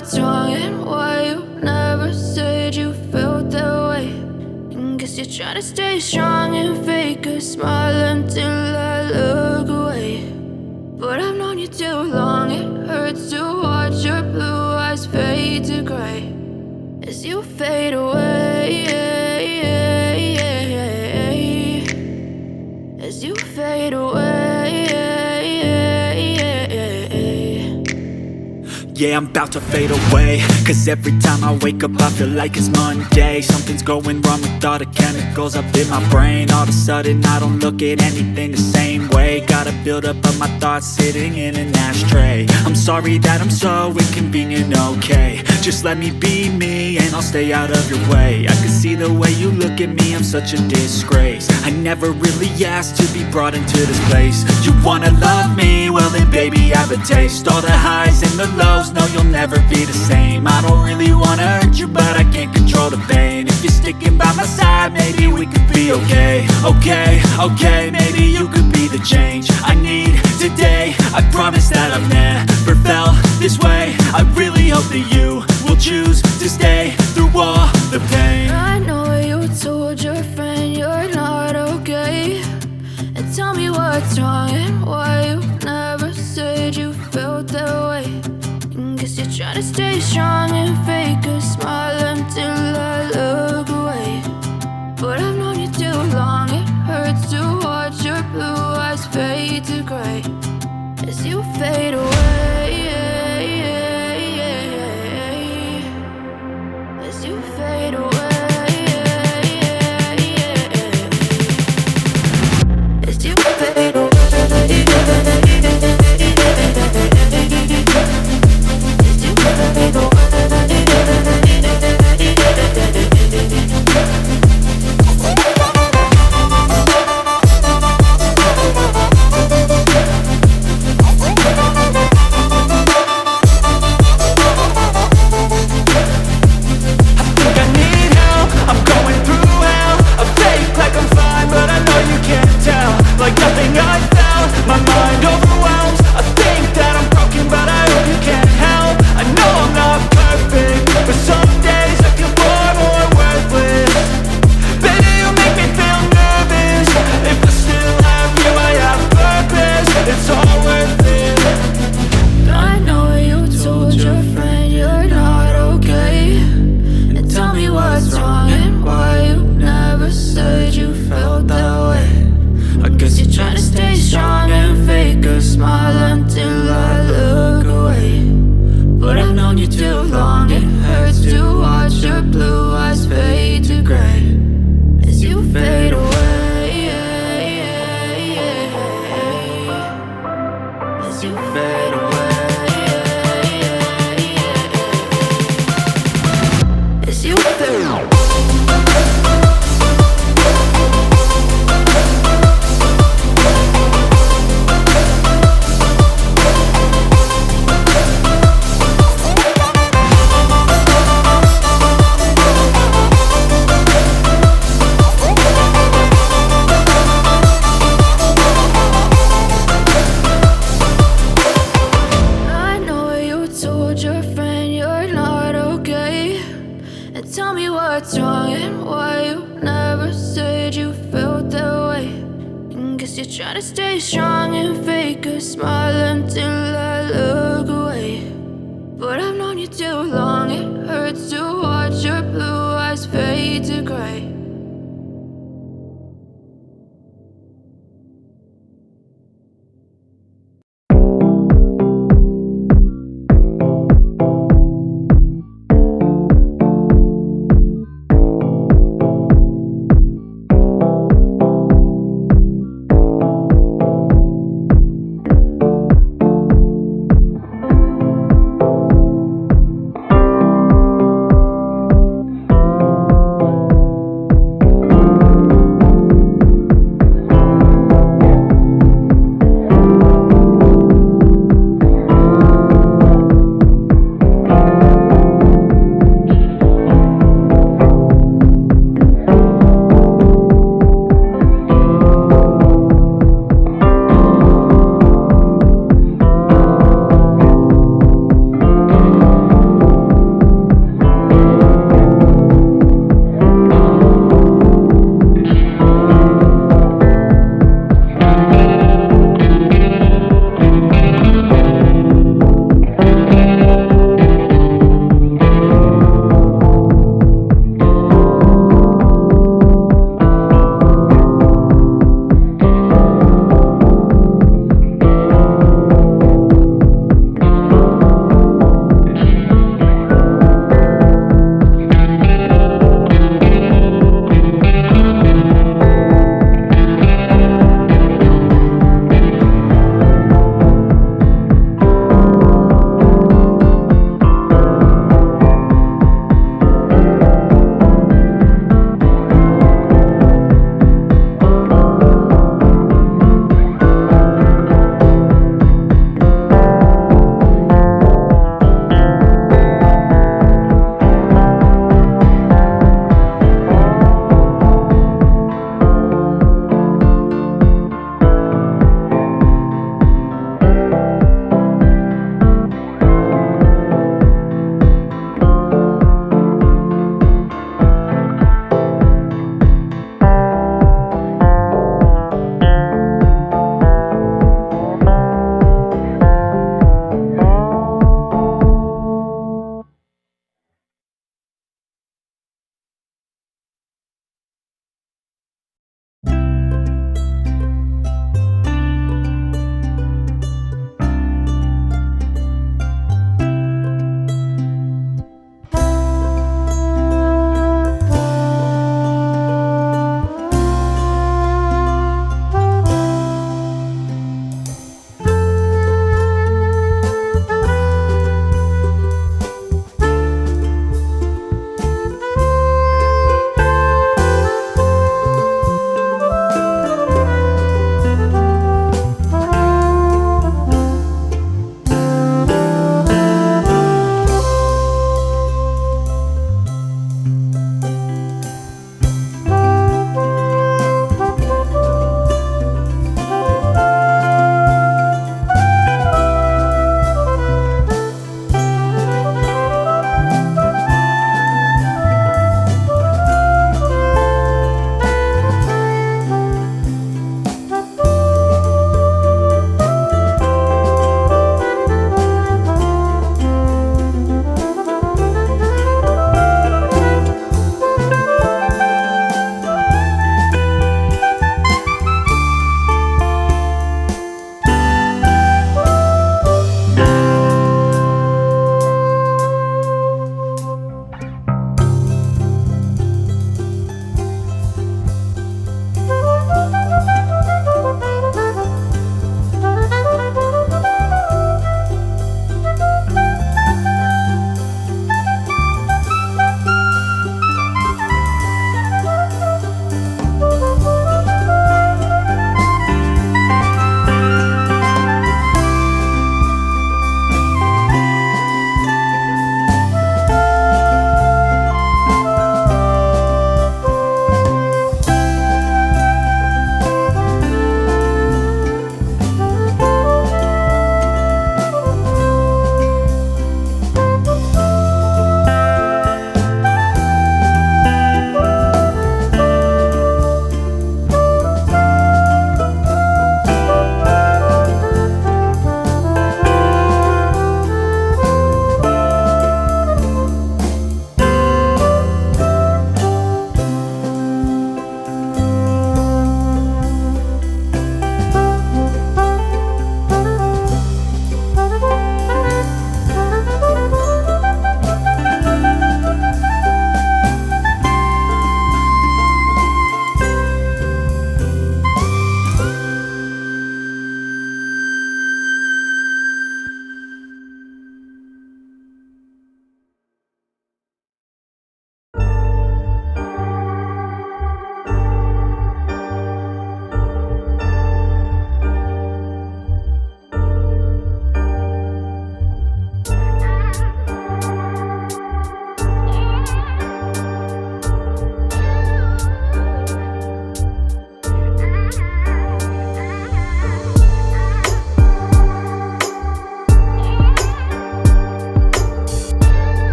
what's wrong and why you never said you felt that way. And guess you're trying to stay strong and fake a smile until I look away. But I've known you too long, it hurts to watch your blue eyes fade to gray as you fade away, as you fade away. Yeah, I'm about to fade away, cause every time I wake up I feel like it's Monday. Something's going wrong with all the chemicals up in my brain. All of a sudden I don't look at anything the same way. Got a buildup of my thoughts sitting in an ashtray. I'm sorry that I'm so inconvenient, okay. Just let me be me and I'll stay out of your way. I can see the way you look at me, I'm such a disgrace. I never really asked to be brought into this place. You wanna love me? Well then baby, have a taste. All the highs and the lows, no, you'll never be the same. I don't really wanna hurt you, but I can't control the pain. If you're sticking by my side, maybe we could be okay. Okay, maybe you could be the change I need today. I promise that I've never felt this way. I really hope that you will choose to stay through all the pain. I know you told your friend you're not okay, and tell me what's wrong and why you never said you felt that way. And guess you're trying to stay strong and fake a smile until I look away. But I've known you too long, it hurts to watch your blue eyes fade to gray as you fade away, as you fade away, as you fade away. Try to stay strong and fake a smile until I look away. But I've known you too long, it hurts to watch your blue eyes fade to gray.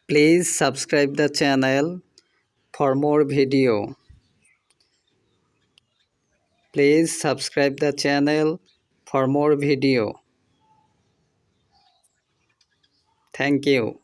Please subscribe the channel for more video. Please subscribe the channel for more video. Thank you.